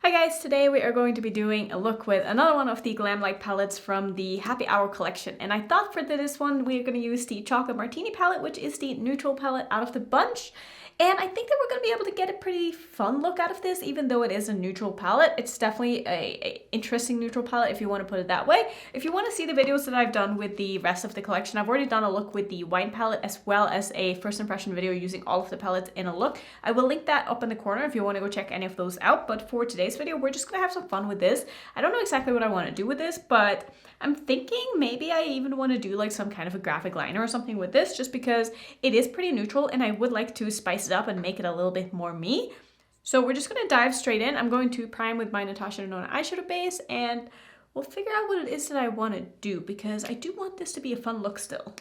Hi guys, today we are going to be doing a look with another one of the Glamlite palettes from the Happy Hour collection. And I thought for this one we're going to use the Chocolate Martini palette, which is the neutral palette out of the bunch. And I think that we're going to be able to get a pretty fun look out of this, even though it is a neutral palette. It's definitely a interesting neutral palette if you want to put it that way. If you want to see the videos that I've done with the rest of the collection, I've already done a look with the wine palette as well as a first impression video using all of the palettes in a look. I will link that up in the corner if you want to go check any of those out. But for today's video, we're just going to have some fun with this. I don't know exactly what I want to do with this, but I'm thinking maybe I even want to do like some kind of a graphic liner or something with this, just because it is pretty neutral and I would like to spice it up and make it a little bit more me. So we're just going to dive straight in. I'm going to prime with my Natasha Denona eyeshadow base and we'll figure out what it is that I want to do, because I do want this to be a fun look still.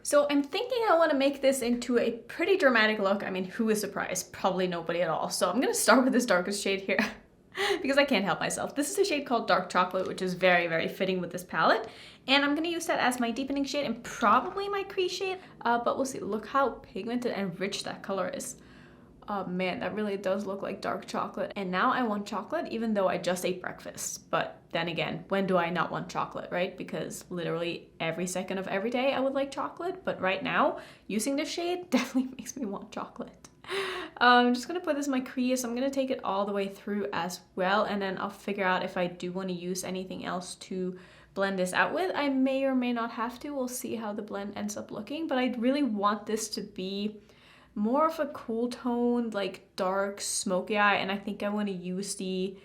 So I'm thinking I want to make this into a pretty dramatic look. I mean, who is surprised? Probably nobody at all. So I'm going to start with this darkest shade here because I can't help myself. This is a shade called Dark Chocolate, which is very, very fitting with this palette. And I'm going to use that as my deepening shade and probably my crease shade, but we'll see. Look how pigmented and rich that color is. Oh man, that really does look like dark chocolate. And now I want chocolate, even though I just ate breakfast. But then again, when do I not want chocolate, right? Because literally every second of every day I would like chocolate. But right now, using this shade definitely makes me want chocolate. I'm just going to put this in my crease. I'm going to take it all the way through as well. And then I'll figure out if I do want to use anything else to blend this out with. I may or may not have to. We'll see how the blend ends up looking. But I really want this to be more of a cool toned, like dark smoky eye, and I think I want to use the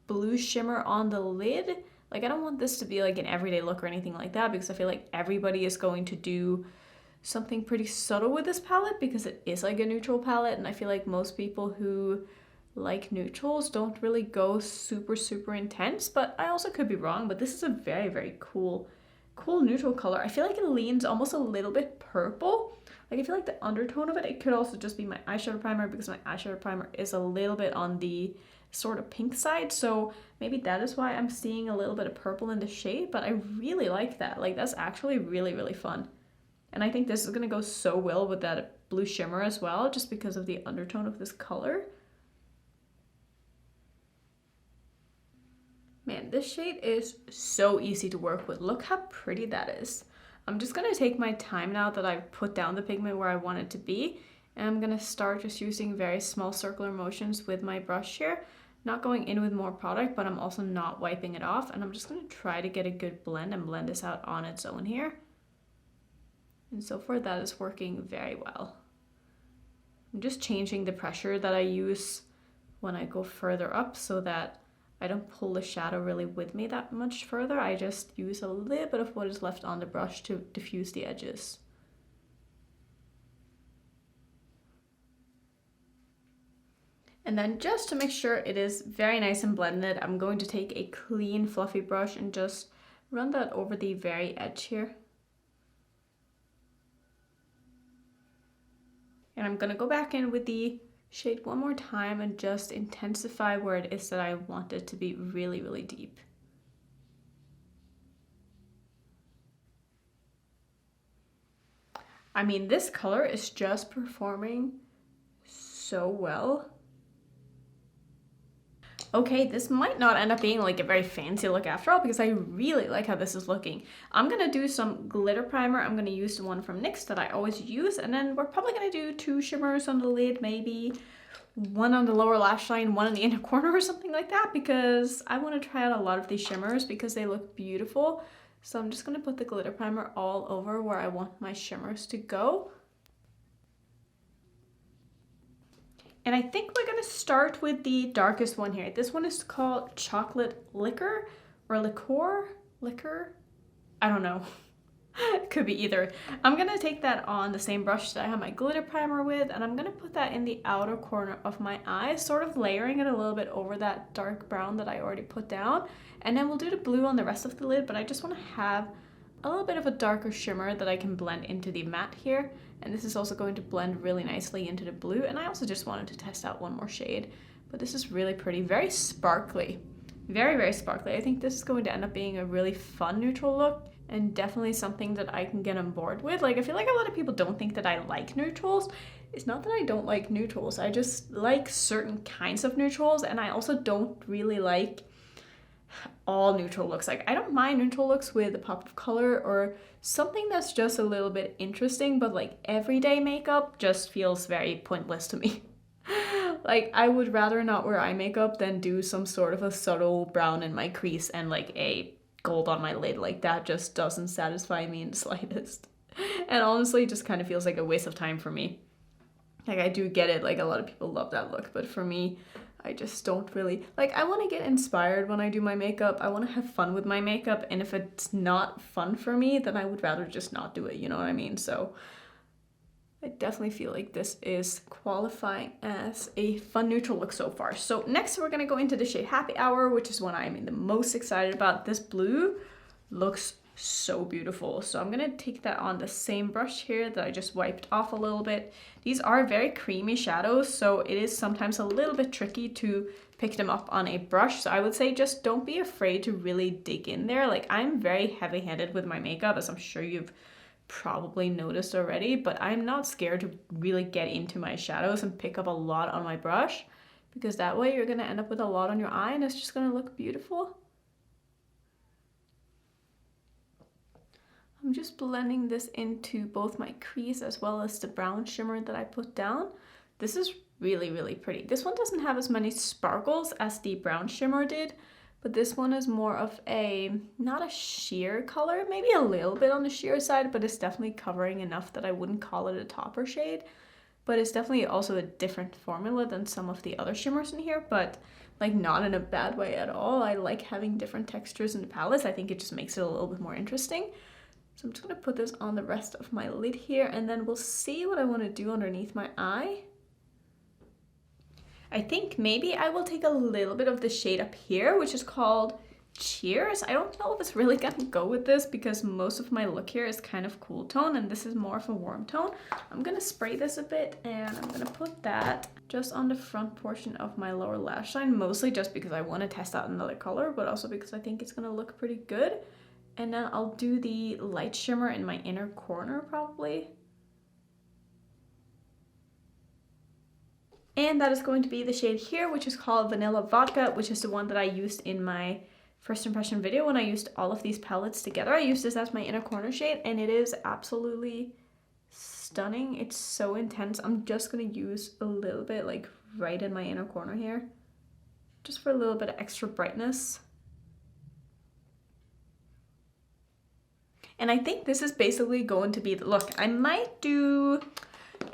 blue shimmer on the lid. Like, I don't want this to be like an everyday look or anything like that, because I feel like everybody is going to do something pretty subtle with this palette because it is like a neutral palette, and I feel like most people who like neutrals don't really go super intense, but I also could be wrong. But this is a very, very cool neutral color. I feel like it leans almost a little bit purple. Like, I feel like the undertone of it could also just be my eyeshadow primer, because my eyeshadow primer is a little bit on the sort of pink side. So maybe that is why I'm seeing a little bit of purple in the shade, but I really like that. Like, that's actually really, really fun. And I think this is going to go so well with that blue shimmer as well, just because of the undertone of this color. Man, this shade is so easy to work with. Look how pretty that is. I'm just going to take my time now that I've put down the pigment where I want it to be. And I'm going to start just using very small circular motions with my brush here. Not going in with more product, but I'm also not wiping it off. And I'm just going to try to get a good blend and blend this out on its own here. And so far that is working very well. I'm just changing the pressure that I use when I go further up so that I don't pull the shadow really with me that much further. I just use a little bit of what is left on the brush to diffuse the edges. And then just to make sure it is very nice and blended, I'm going to take a clean fluffy brush and just run that over the very edge here. And I'm going to go back in with the shade one more time and just intensify where it is that I want it to be really, really deep. I mean, this color is just performing so well. Okay, this might not end up being like a very fancy look after all, because I really like how this is looking. I'm gonna do some glitter primer. I'm gonna use the one from NYX that I always use, and then we're probably gonna do 2 shimmers on the lid, maybe one on the lower lash line, one in the inner corner or something like that, because I want to try out a lot of these shimmers because they look beautiful. So I'm just gonna put the glitter primer all over where I want my shimmers to go. And I think we're going to start with the darkest one here. This one is called Chocolate Liquor or Liquor? I don't know. It could be either. I'm going to take that on the same brush that I have my glitter primer with, and I'm going to put that in the outer corner of my eye, sort of layering it a little bit over that dark brown that I already put down. And then we'll do the blue on the rest of the lid, but I just want to have a little bit of a darker shimmer that I can blend into the matte here. And this is also going to blend really nicely into the blue. And I also just wanted to test out one more shade, but this is really pretty, very sparkly, very sparkly. I think this is going to end up being a really fun neutral look, and definitely something that I can get on board with. Like, I feel like a lot of people don't think that I like neutrals. It's not that I don't like neutrals, I just like certain kinds of neutrals, and I also don't really like all neutral looks. Like, I don't mind neutral looks with a pop of color or something that's just a little bit interesting, but like everyday makeup just feels very pointless to me. Like, I would rather not wear eye makeup than do some sort of a subtle brown in my crease and like a gold on my lid. Like, that just doesn't satisfy me in the slightest. And honestly, it just kind of feels like a waste of time for me. Like, I do get it, like a lot of people love that look, but for me, I just don't really, like, I want to get inspired when I do my makeup. I want to have fun with my makeup, and if it's not fun for me, then I would rather just not do it, you know what I mean? So I definitely feel like this is qualifying as a fun neutral look so far. So next we're going to go into the shade Happy Hour, which is one I'm the most excited about. This blue looks so beautiful. So I'm gonna take that on the same brush here that I just wiped off a little bit. These are very creamy shadows, so it is sometimes a little bit tricky to pick them up on a brush. So I would say just don't be afraid to really dig in there. Like, I'm very heavy-handed with my makeup, as I'm sure you've probably noticed already, but I'm not scared to really get into my shadows and pick up a lot on my brush, because that way you're gonna end up with a lot on your eye and it's just gonna look beautiful. I'm just blending this into both my crease as well as the brown shimmer that I put down. This is really, really pretty. This one doesn't have as many sparkles as the brown shimmer did, but this one is more of a, not a sheer color, maybe a little bit on the sheer side, but it's definitely covering enough that I wouldn't call it a topper shade. But it's definitely also a different formula than some of the other shimmers in here, but like not in a bad way at all. I like having different textures in the palettes. I think it just makes it a little bit more interesting. So I'm just gonna put this on the rest of my lid here, and then we'll see what I want to do underneath my eye. I think maybe I will take a little bit of the shade up here, which is called Cheers. I don't know if it's really gonna go with this because most of my look here is kind of cool tone and this is more of a warm tone. I'm gonna spray this a bit and I'm gonna put that just on the front portion of my lower lash line, mostly just because I want to test out another color, but also because I think it's gonna look pretty good. And then I'll do the light shimmer in my inner corner probably. And that is going to be the shade here, which is called Vanilla Vodka, which is the one that I used in my first impression video when I used all of these palettes together. I used this as my inner corner shade and it is absolutely stunning. It's so intense. I'm just gonna use a little bit like right in my inner corner here, just for a little bit of extra brightness. And I think this is basically going to be the look. I might do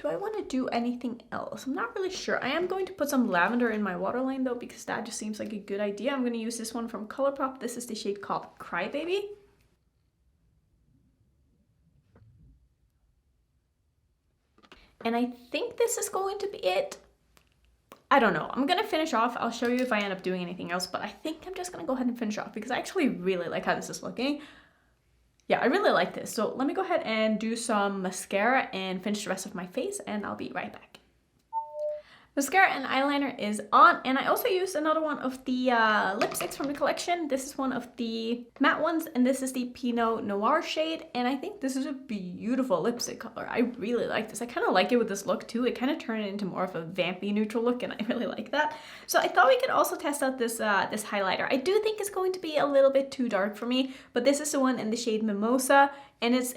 I want to do anything else? I'm not really sure. I am going to put some lavender in my waterline though, because that just seems like a good idea. I'm going to use this one from Colourpop. This is the shade called Crybaby. And I think this is going to be it. I don't know. I'm going to finish off. I'll show you if I end up doing anything else, but I think I'm just going to go ahead and finish off because I actually really like how this is looking. Yeah, I really like this. So let me go ahead and do some mascara and finish the rest of my face and I'll be right back. Mascara and eyeliner is on, and I also used another one of the lipsticks from the collection. This is one of the matte ones, and this is the Pinot Noir shade, and I think this is a beautiful lipstick color. I really like this. I kind of like it with this look too. It kind of turned it into more of a vampy neutral look, and I really like that. So I thought we could also test out this this highlighter. I do think it's going to be a little bit too dark for me, but this is the one in the shade Mimosa, and it's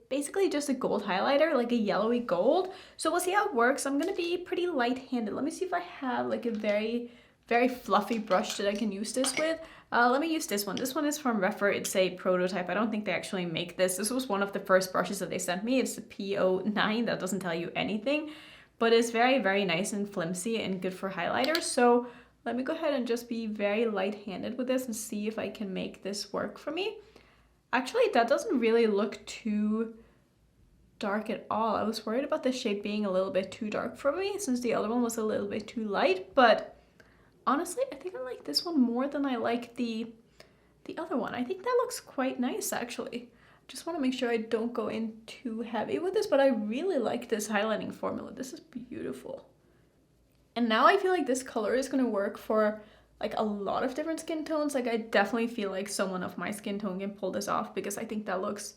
basically just a gold highlighter, like a yellowy gold. So we'll see how it works. I'm gonna be pretty light-handed. Let me see if I have like a very, very fluffy brush that I can use this with. Let me use this one. This one is from Rephr. It's a prototype. I don't think they actually make this. This was one of the first brushes that they sent me. It's the P09. That doesn't tell you anything, but it's very, very nice and flimsy and good for highlighters. So let me go ahead and just be very light-handed with this and see if I can make this work for me. Actually, that doesn't really look too dark at all. I was worried about the shade being a little bit too dark for me since the other one was a little bit too light, but honestly, I think I like this one more than I like the other one. I think that looks quite nice, actually. Just want to make sure I don't go in too heavy with this, but I really like this highlighting formula. This is beautiful. And now I feel like this color is going to work for like a lot of different skin tones. Like I definitely feel like someone of my skin tone can pull this off because I think that looks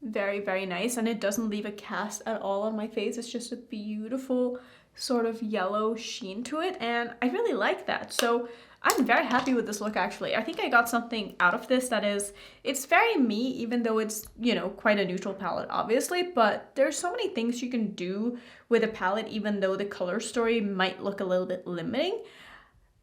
Very, very nice, and it doesn't leave a cast at all on my face. It's just a beautiful sort of yellow sheen to it, and I really like that. So I'm very happy with this look, actually. I think I got something out of this that is, it's very me, even though it's, you know, quite a neutral palette, obviously, but there's so many things you can do with a palette, even though the color story might look a little bit limiting.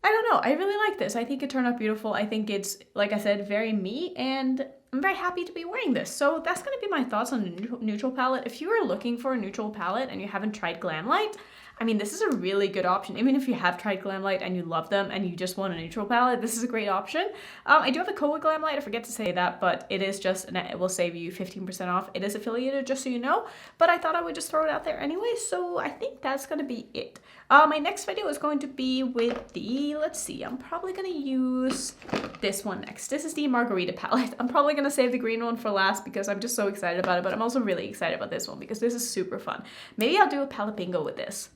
I don't know, I really like this. I think it turned out beautiful. I think it's, like I said, very me, and I'm very happy to be wearing this. So that's going to be my thoughts on a neutral palette. If you are looking for a neutral palette and you haven't tried Glamlite, I mean, this is a really good option. Even if you have tried Glamlite and you love them and you just want a neutral palette, this is a great option. I do have a code with Glamlite, I forget to say that, but it is just, and it will save you 15% off. It is affiliated, just so you know, but I thought I would just throw it out there anyway, so I think that's gonna be it. My next video is going to be with the, let's see, I'm probably gonna use this one next. This is the Margarita palette. I'm probably gonna save the green one for last because I'm just so excited about it, but I'm also really excited about this one because this is super fun. Maybe I'll do a palette bingo with this.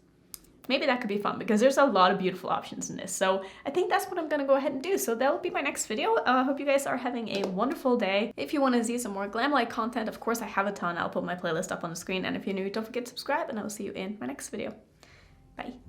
Maybe that could be fun because there's a lot of beautiful options in this. So I think that's what I'm gonna go ahead and do. So that will be my next video. I hope you guys are having a wonderful day. If you want to see some more Glamlite content, of course I have a ton. I'll put my playlist up on the screen. And if you're new, don't forget to subscribe, and I will see you in my next video. Bye.